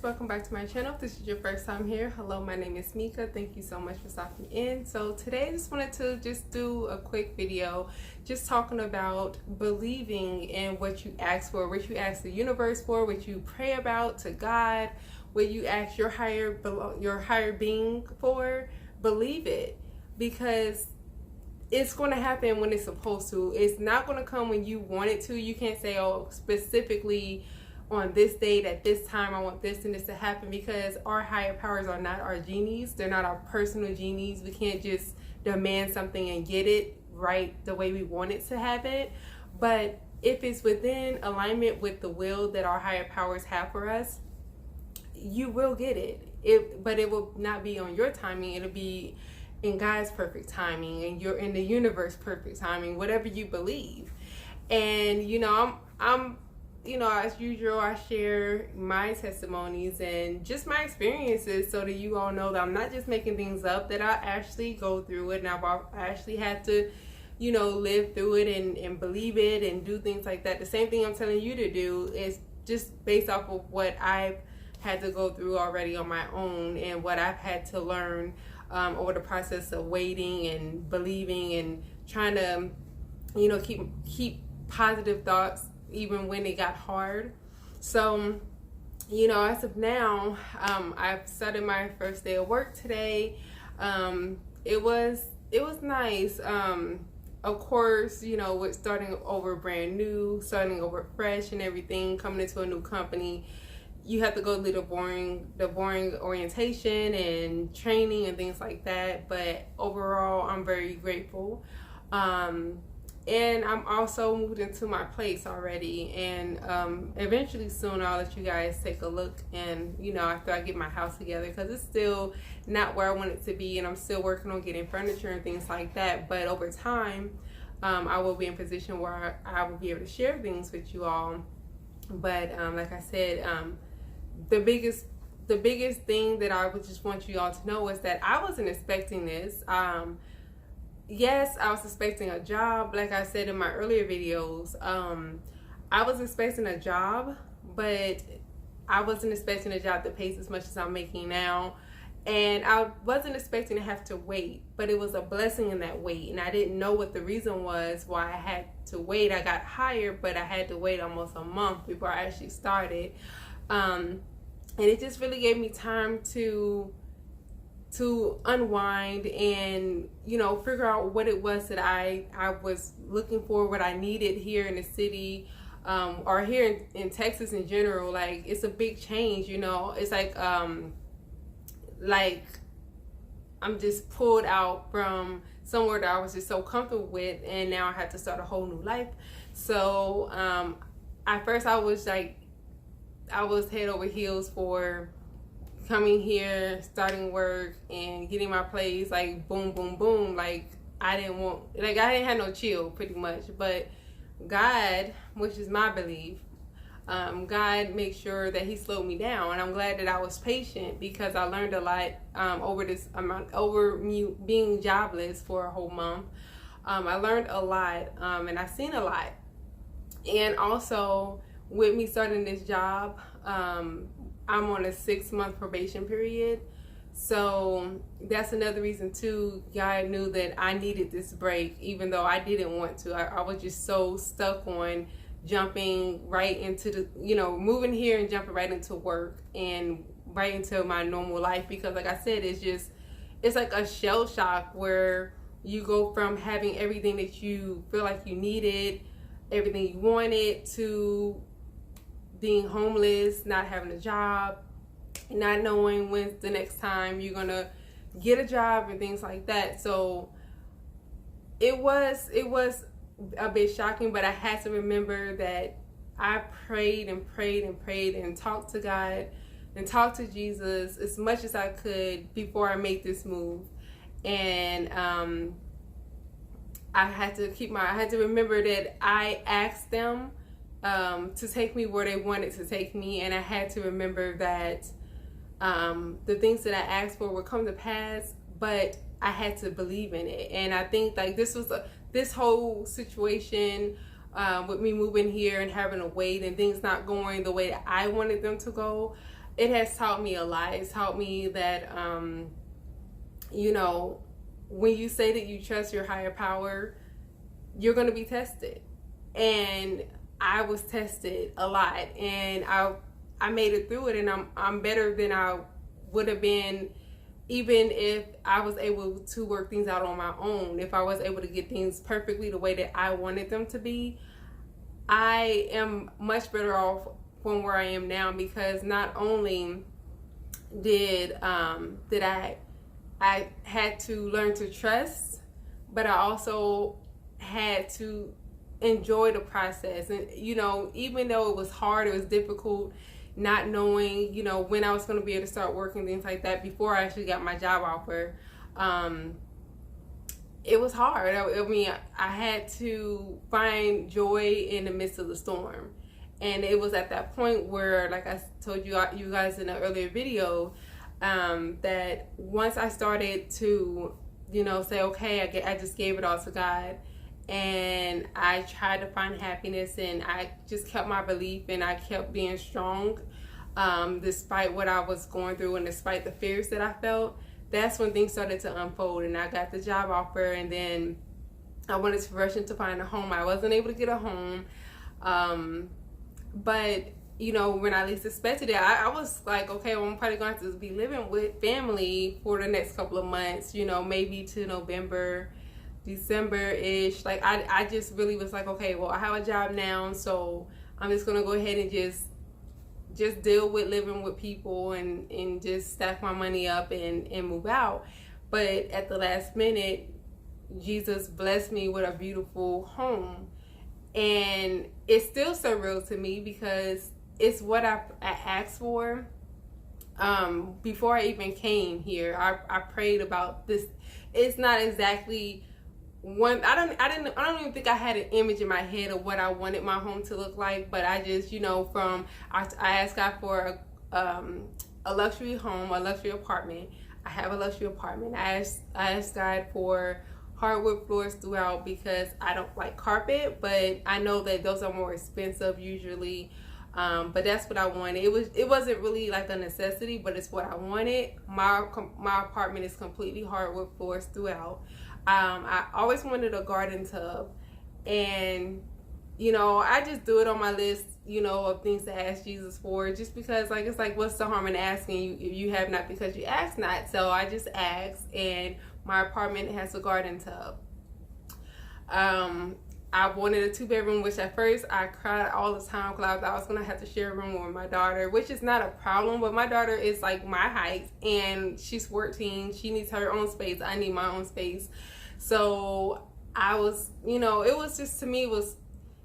welcome back to my channel. If this is your first time here, hello, my name is Mika. Thank you so much for stopping in. So today I just wanted to do a quick video just talking about believing in what you ask for, what you ask the universe for, what you pray about to God, what you ask your higher being for. Believe it, because it's going to happen when it's supposed to. It's not going to come when you want it to. You can't say, oh, specifically on this date at this time I want this and this to happen, because our higher powers are not our genies. They're not our personal genies. We can't just demand something and get it right the way we want it to have it. But if it's within alignment with the will that our higher powers have for us, you will get it. But it will not be on your timing. It'll be in God's perfect timing, and you're in the universe perfect timing, whatever you believe. And I'm as usual, I share my testimonies and just my experiences so that you all know that I'm not just making things up, that I actually go through it, and I actually had to, live through it and believe it and do things like that. The same thing I'm telling you to do is just based off of what I've had to go through already on my own, and what I've had to learn over the process of waiting and believing and trying to, keep positive thoughts even when it got hard. So, as of now, I've started my first day of work today. It was nice. Of course, with starting over brand new, starting over fresh and everything, coming into a new company, you have to go through the boring orientation and training and things like that. But overall, I'm very grateful. And I'm also moved into my place already, and eventually soon I'll let you guys take a look, and after I get my house together, because it's still not where I want it to be, and I'm still working on getting furniture and things like that. But over time, I will be in a position where I will be able to share things with you all. But like I said, the biggest thing that I would just want you all to know is that I wasn't expecting this. Yes, I was expecting a job. Like I said in my earlier videos, I was expecting a job, but I wasn't expecting a job that pays as much as I'm making now. And I wasn't expecting to have to wait, but it was a blessing in that wait. And I didn't know what the reason was why I had to wait. I got hired, but I had to wait almost a month before I actually started. And it just really gave me time to unwind and figure out what it was that I was looking for, what I needed here in the city, or here in Texas in general. Like, it's a big change. It's like I'm just pulled out from somewhere that I was just so comfortable with, and now I have to start a whole new life. So at first I was head over heels for coming here, starting work, and getting my place, like boom, boom, boom. Like, I didn't have no chill, pretty much. But God, which is my belief, God made sure that He slowed me down, and I'm glad that I was patient, because I learned a lot over me being jobless for a whole month. I learned a lot, and I've seen a lot. And also, with me starting this job, I'm on a 6-month probation period. So that's another reason too. God knew that I needed this break, even though I didn't want to. I was just so stuck on jumping right into moving here and jumping right into work and right into my normal life. Because like I said, it's like a shell shock, where you go from having everything that you feel like you needed, everything you wanted, to being homeless, not having a job, not knowing when's the next time you're gonna get a job and things like that. So it was a bit shocking, but I had to remember that I prayed and prayed and prayed and talked to God and talked to Jesus as much as I could before I made this move. And I had to remember that I asked them to take me where they wanted to take me, and I had to remember that the things that I asked for would come to pass, but I had to believe in it. And I think like this whole situation with me moving here and having to wait and things not going the way that I wanted them to go, it has taught me a lot. It's taught me that, you know, when you say that you trust your higher power, you're going to be tested. And I was tested a lot, and I made it through it, and I'm better than I would have been even if I was able to work things out on my own. If I was able to get things perfectly the way that I wanted them to be, I am much better off from where I am now, because not only did I had to learn to trust, but I also had to enjoy the process. And you know, even though it was hard, it was difficult, not knowing, you know, when I was going to be able to start working, things like that, before I actually got my job offer. It was hard. I mean, I had to find joy in the midst of the storm. And it was at that point where, like I told you guys in an earlier video, that once I started to, you know, say, okay, I just gave it all to God, and I tried to find happiness, and I just kept my belief, and I kept being strong, despite what I was going through and despite the fears that I felt. That's when things started to unfold, and I got the job offer, and then I wanted to rush in to find a home. I wasn't able to get a home, but you know, when I least expected it, I was like, okay, well, I'm probably going to have to be living with family for the next couple of months, you know, maybe to November, December-ish. Like, I just really was like, okay, well, I have a job now, so I'm just gonna go ahead and just deal with living with people and just stack my money up and move out. But at the last minute, Jesus blessed me with a beautiful home, and it's still surreal to me because it's what I asked for. Before I even came here, I prayed about this. It's not exactly one. I don't even think I had an image in my head of what I wanted my home to look like. But I just, you know, I asked God for a luxury home, a luxury apartment. I have a luxury apartment. I asked God for hardwood floors throughout, because I don't like carpet, but I know that those are more expensive usually. But that's what I wanted. It wasn't really like a necessity, but it's what I wanted. My apartment is completely hardwood floors throughout. I always wanted a garden tub, and you know, I just do it on my list, you know, of things to ask Jesus for, just because, like, it's like, what's the harm in asking you if you have not because you ask not? So I just asked, and my apartment has a garden tub. I wanted a 2-bedroom, which at first I cried all the time because I thought I was going to have to share a room with my daughter, which is not a problem, but my daughter is like my height, and she's 14. She needs her own space. I need my own space. So I was, you know, it was just, to me,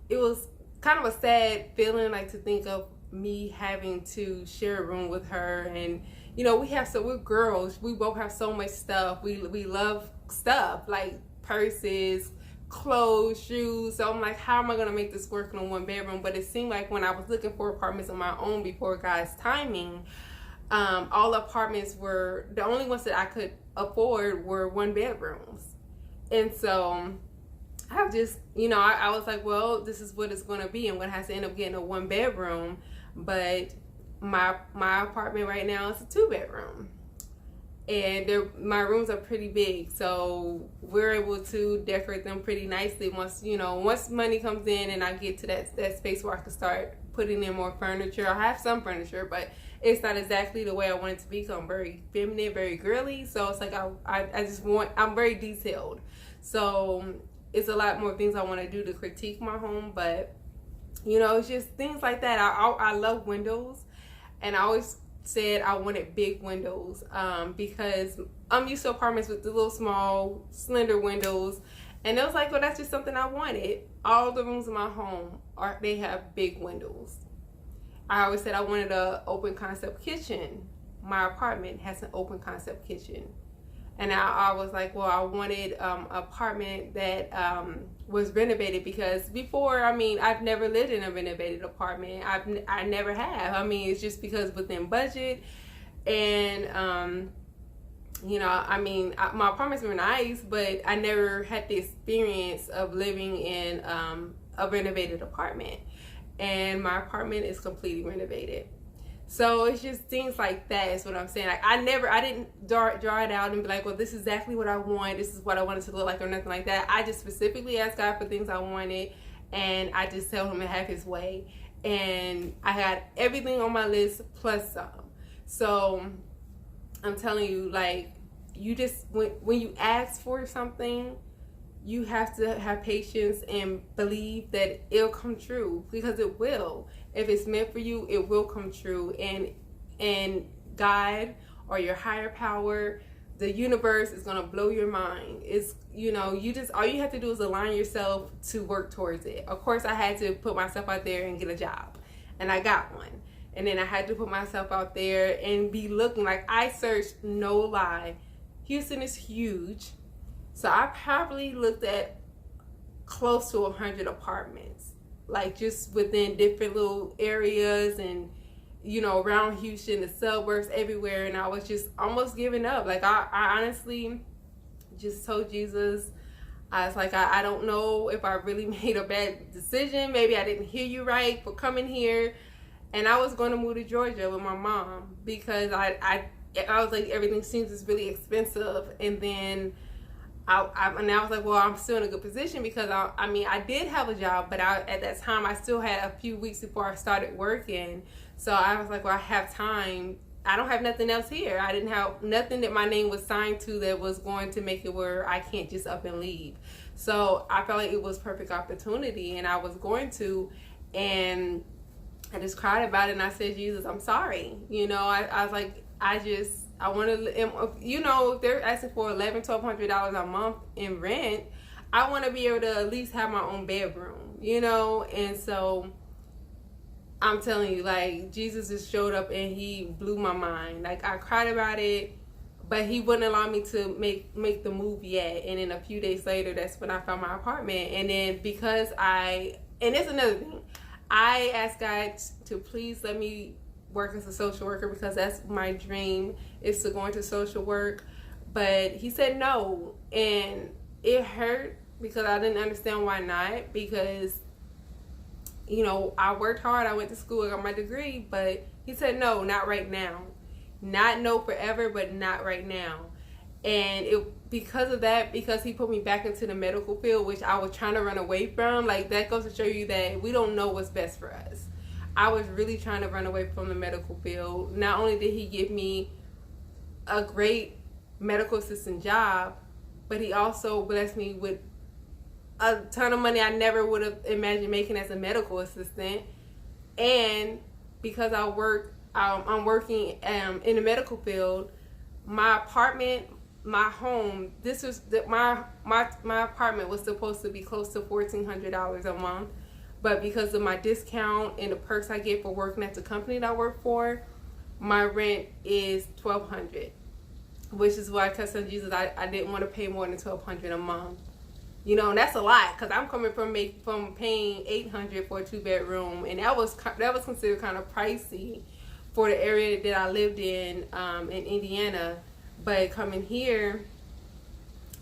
it was kind of a sad feeling, like, to think of me having to share a room with her. And you know, we're girls, we both have so much stuff. We love stuff like purses, clothes, shoes. So I'm like, how am I gonna make this work in a 1-bedroom? But it seemed like when I was looking for apartments on my own before God's timing, all apartments were, the only ones that I could afford were 1-bedrooms. And so I just, you know, I was like, well, this is what it's gonna be. I'm gonna have to end up getting a 1-bedroom. But my apartment right now is a 2-bedroom, and my rooms are pretty big, so we're able to decorate them pretty nicely once money comes in and I get to that space where I can start putting in more furniture. I have some furniture, but it's not exactly the way I want it to be. So I'm very feminine, very girly, so it's like I'm very detailed. So it's a lot more things I want to do to critique my home, but you know, it's just things like that. I love windows, and I always said I wanted big windows, because I'm used to apartments with the little small slender windows, and it was like, well, that's just something I wanted. All the rooms in my home they have big windows. I always said I wanted an open concept kitchen. My apartment has an open concept kitchen, and I was like, well, I wanted an apartment that was renovated, because before, I mean, I've never lived in a renovated apartment. I never have. I mean, it's just because within budget, and you know, I mean, my apartments were nice, but I never had the experience of living in a renovated apartment, and my apartment is completely renovated. So it's just things like that is what I'm saying. Like I didn't draw it out and be like, well, this is exactly what I want. This is what I want it to look like or nothing like that. I just specifically asked God for things I wanted, and I just tell him to have his way. And I had everything on my list plus some. So I'm telling you, like, you just, when you ask for something, you have to have patience and believe that it'll come true, because it will. If it's meant for you, it will come true. And God or your higher power, the universe, is gonna blow your mind. It's, you know, you just, all you have to do is align yourself to work towards it. Of course, I had to put myself out there and get a job, and I got one. And then I had to put myself out there and be looking. Like, I searched, no lie, Houston is huge. So I probably looked at close to 100 apartments, like just within different little areas and, you know, around Houston, the suburbs, everywhere. And I was just almost giving up. Like, I honestly just told Jesus, I was like, I don't know if I really made a bad decision. Maybe I didn't hear you right for coming here. And I was going to move to Georgia with my mom, because I was like, everything seems really expensive. And then and I was like, well, I'm still in a good position, because I mean, I did have a job, but at that time, I still had a few weeks before I started working. So I was like, well, I have time. I don't have nothing else here. I didn't have nothing that my name was signed to that was going to make it where I can't just up and leave. So I felt like it was perfect opportunity, and I was going to, and I just cried about it, and I said, Jesus, I'm sorry. You know, I was like, I want to, you know, if they're asking for $1,100-$1,200 a month in rent, I want to be able to at least have my own bedroom, you know. And so I'm telling you, like, Jesus just showed up and he blew my mind. Like, I cried about it, but he wouldn't allow me to make the move yet. And then a few days later, that's when I found my apartment. And then because and it's another thing, I asked God to please let me work as a social worker, because that's my dream, is to go into social work. But he said no, and it hurt, because I didn't understand why not, because, you know, I worked hard, I went to school, I got my degree, but he said no, not right now. Not no forever, but not right now. And because of that, because he put me back into the medical field, which I was trying to run away from, like, that goes to show you that we don't know what's best for us. I was really trying to run away from the medical field. Not only did he give me a great medical assistant job, but he also blessed me with a ton of money I never would have imagined making as a medical assistant. And because I'm working in the medical field, my apartment, my home, my apartment was supposed to be close to $1,400 a month. But because of my discount and the perks I get for working at the company that I work for, my rent is $1,200, which is why I kept saying, Jesus, I didn't want to pay more than $1,200 a month. You know, and that's a lot, because I'm coming from paying $800 for a 2-bedroom, and that was considered kind of pricey for the area that I lived in Indiana. But coming here,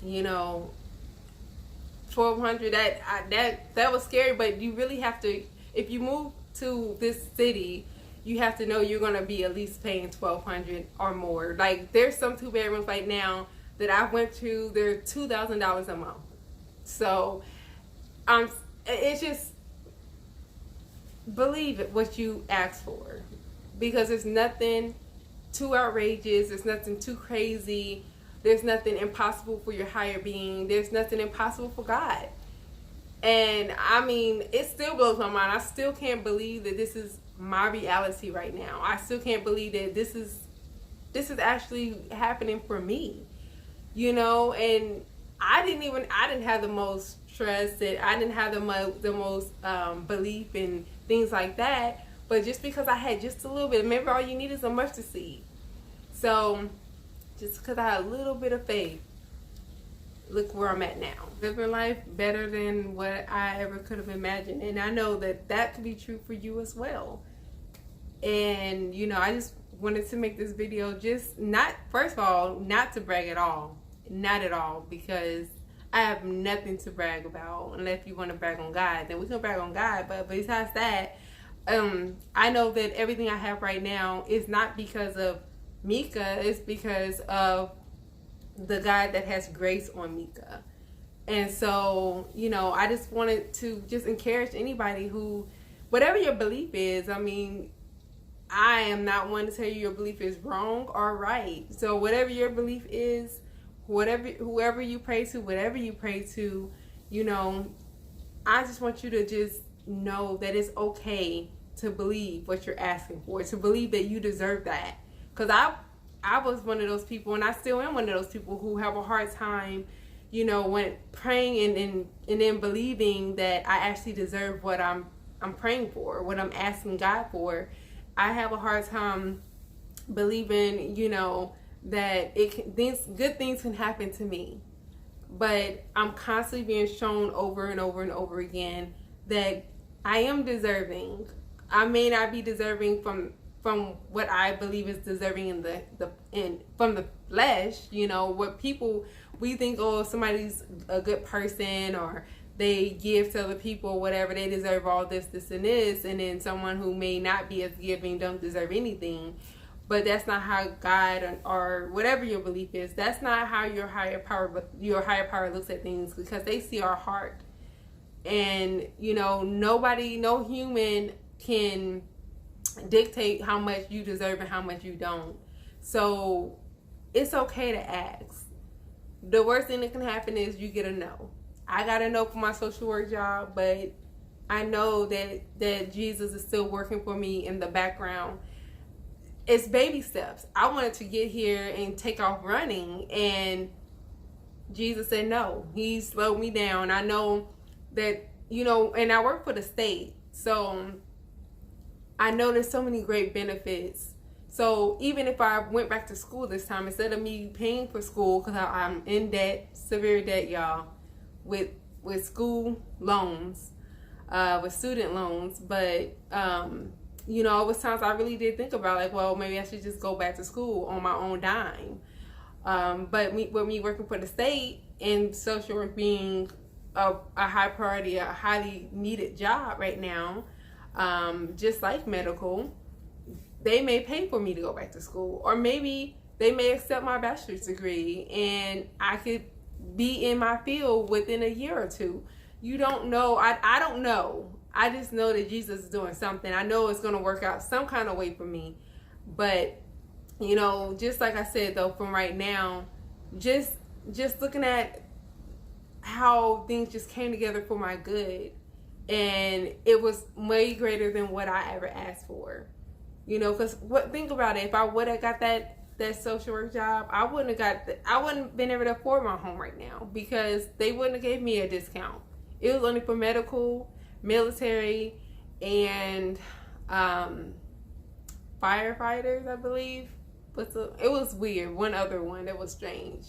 you know, $1,200, that was scary. But you really have to, if you move to this city, you have to know you're going to be at least paying $1,200 or more. Like, there's some 2-bedrooms right now that I went to, they're $2,000 a month. So it's just, believe it, what you ask for, because there's nothing too outrageous, there's nothing too crazy. There's nothing impossible for your higher being. There's nothing impossible for God. And I mean, it still blows my mind. I still can't believe that this is my reality right now. I still can't believe that this is actually happening for me. You know, and I didn't have the most trust, and I didn't have the most belief in things like that. But just because I had just a little bit, remember, all you need is a mustard seed. So just because I had a little bit of faith, look where I'm at now. Living life better than what I ever could have imagined. And I know that that could be true for you as well. And, you know, I just wanted to make this video, just first of all, not to brag at all. Not at all, because I have nothing to brag about. Unless you want to brag on God, then we can brag on God. But besides that, I know that everything I have right now is not because of Mika, it's because of the God that has grace on Mika. And so, I just wanted to just encourage anybody who, whatever your belief is, I mean, I am not one to tell you your belief is wrong or right. So whatever your belief is, whoever you pray to, whatever you pray to, I just want you to just know that it's okay to believe what you're asking for, to believe that you deserve that. Because I was one of those people, and I still am one of those people who have a hard time, when praying and then believing that I actually deserve what I'm praying for, what I'm asking God for. I have a hard time believing, that good things can happen to me. But I'm constantly being shown over and over and over again that I am deserving. I may not be deserving from what I believe is deserving from the flesh, what people, we think, oh, somebody's a good person, or they give to other people, whatever, they deserve all this, and this, and then someone who may not be as giving don't deserve anything. But that's not how God, or whatever your belief is, that's not how your higher power looks at things, because they see our heart. And nobody, no human can dictate how much you deserve and how much you don't. So it's okay to ask. The worst thing that can happen is you get a no. I got a no for my social work job, but I know that Jesus is still working for me in the background. It's baby steps. I wanted to get here and take off running, and Jesus said no. He slowed me down. I know that, and I work for the state, so I know there's so many great benefits. So even if I went back to school this time, instead of me paying for school, because I'm in debt, severe debt, y'all, with school loans, with student loans, but it was times I really did think about, like, well, maybe I should just go back to school on my own dime. But with me working for the state and social work being a high priority, a highly needed job right now, just like medical, they may pay for me to go back to school, or maybe they may accept my bachelor's degree and I could be in my field within a year or two. You don't know. I don't know. I just know that Jesus is doing something. I know it's going to work out some kind of way for me. But, just like I said, though, from right now, just looking at how things just came together for my good. And it was way greater than what I ever asked for. Because think about it. If I would have got that social work job, I wouldn't have been able to afford my home right now, because they wouldn't have gave me a discount. It was only for medical, military, and firefighters, I believe. It was weird. One other one that was strange.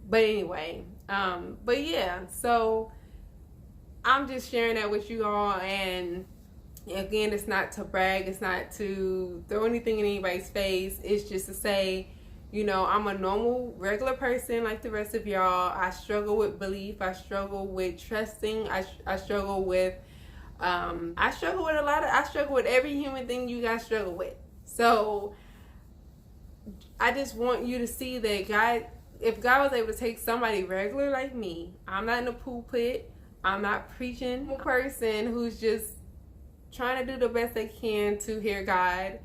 But anyway, but yeah, so I'm just sharing that with you all. And again, it's not to brag, it's not to throw anything in anybody's face. It's just to say, I'm a normal, regular person like the rest of y'all. I struggle with belief. I struggle with trusting. I struggle with I struggle with every human thing you guys struggle with. So I just want you to see that God, if God was able to take somebody regular like me, I'm not in the pulpit, I'm not preaching, I'm a person who's just trying to do the best they can to hear God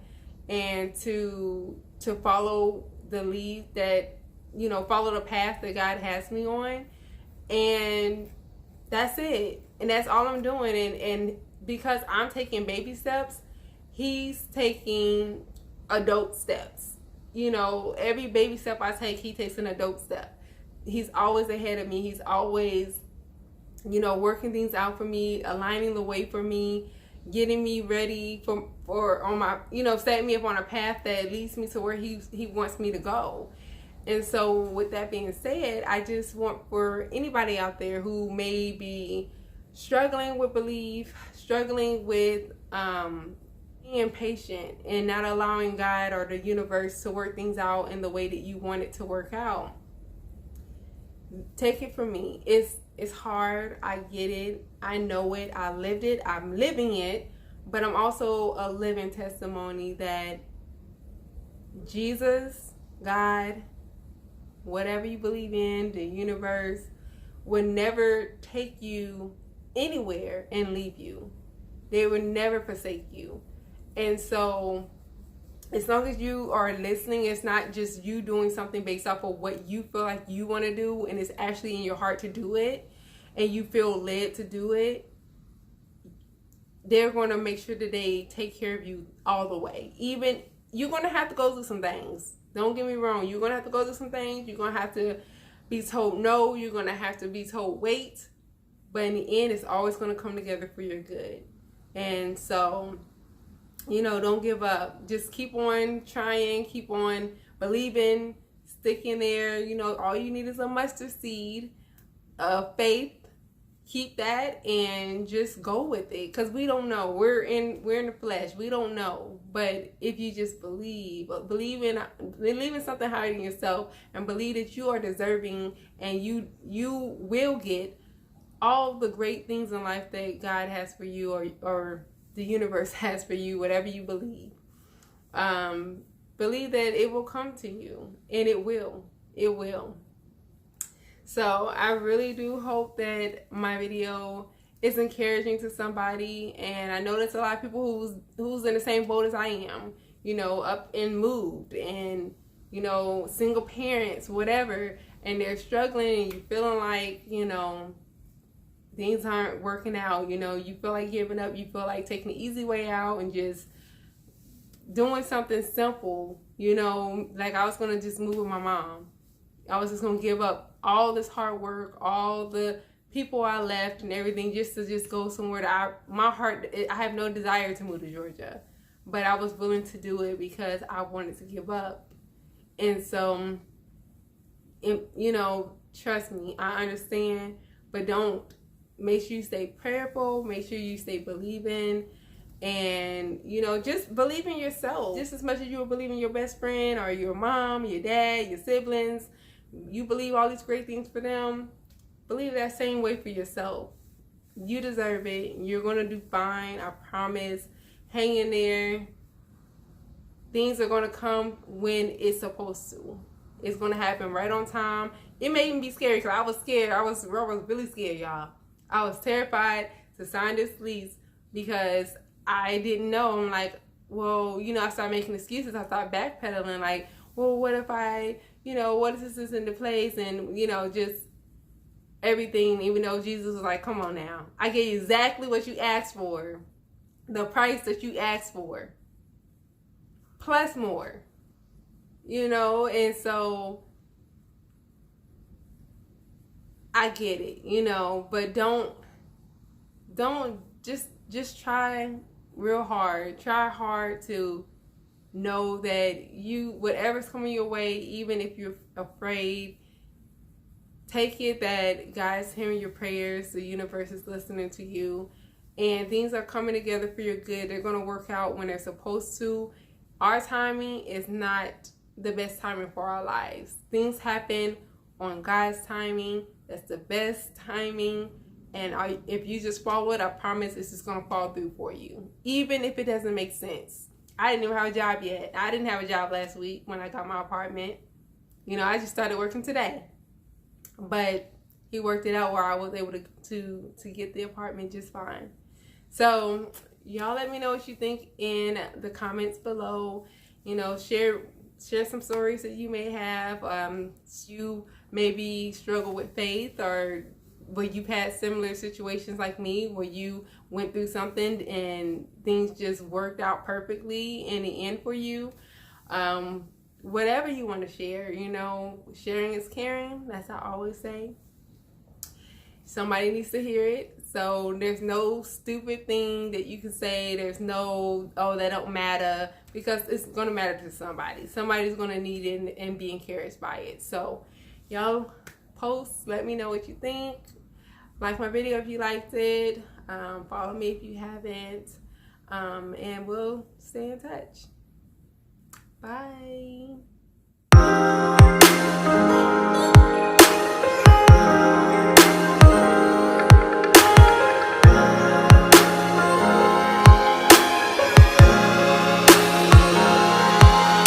and to follow the lead that, follow the path that God has me on. And that's it. And that's all I'm doing. And because I'm taking baby steps, he's taking adult steps. Every baby step I take, he takes an adult step. He's always ahead of me. He's always, working things out for me, aligning the way for me, getting me ready for on my, setting me up on a path that leads me to where he wants me to go. And so with that being said, I just want for anybody out there who may be struggling with belief, struggling with being patient and not allowing God or the universe to work things out in the way that you want it to work out. Take it from me. It's hard. I get it. I know it. I lived it. I'm living it. but I'm also a living testimony that Jesus, God, whatever you believe in, the universe, would never take you anywhere and leave you. They would never forsake you. And so as long as you are listening, it's not just you doing something based off of what you feel like you want to do, and it's actually in your heart to do it, and you feel led to do it, they're going to make sure that they take care of you all the way. Even you're going to have to go through some things. Don't get me wrong. You're going to have to go through some things. You're going to have to be told no. You're going to have to be told wait. But in the end, it's always going to come together for your good. And so, you know, don't give up. Just keep on trying. Keep on believing. Stick in there. You know, all you need is a mustard seed of faith. Keep that and just go with it, because we don't know. We're in the flesh. We don't know. But if you just believe in something higher than yourself, and believe that you are deserving, and you will get all the great things in life that God has for you, or the universe has for you, whatever you believe. Believe that it will come to you, and it will. It will. So I really do hope that my video is encouraging to somebody. And I know there's a lot of people who's in the same boat as I am, you know, up and moved, and, you know, single parents, whatever, and they're struggling, and you're feeling like, you know, things aren't working out. You know, you feel like giving up. You feel like taking the easy way out and just doing something simple, you know, like I was going to just move with my mom. I was just going to give up all this hard work, all the people I left and everything, just to go somewhere that I have no desire to move to Georgia. But I was willing to do it because I wanted to give up. And so, you know, trust me, I understand, but make sure you stay prayerful, make sure you stay believing, and, you know, just believe in yourself just as much as you would believe in your best friend or your mom, your dad, your siblings. You believe all these great things for them. Believe that same way for yourself. You deserve it. You're going to do fine. I promise. Hang in there. Things are going to come when it's supposed to. It's going to happen right on time. It may even be scary, because I was scared. I was really scared, y'all. I was terrified to sign this lease because I didn't know. I'm like, well, you know, I started making excuses. I started backpedaling, like, well, what if what if this is into place, and, you know, just everything, even though Jesus was like, come on now. I gave you exactly what you asked for, the price that you asked for, plus more, you know, and so I get it, you know, but don't just try real hard. Try hard to know that whatever's coming your way, even if you're afraid, take it that God's hearing your prayers, the universe is listening to you, and things are coming together for your good. They're going to work out when they're supposed to. Our timing is not the best timing for our lives. Things happen on God's timing. That's the best timing. And if you just follow it, I promise it's just going to fall through for you, even if it doesn't make sense. I didn't even have a job yet. I didn't have a job last week when I got my apartment. You know, I just started working today. But he worked it out where I was able to get the apartment just fine. So y'all let me know what you think in the comments below. You know, share some stories that you may have. You maybe struggle with faith, or where you've had similar situations like me, where you went through something and things just worked out perfectly in the end for you. Whatever you want to share, you know, sharing is caring. That's what I always say. Somebody needs to hear it. So there's no stupid thing that you can say. There's no, oh, that don't matter, because it's going to matter to somebody. Somebody's going to need it and be encouraged by it. So y'all post, let me know what you think. Like my video if you liked it. Follow me if you haven't. And we'll stay in touch. Bye.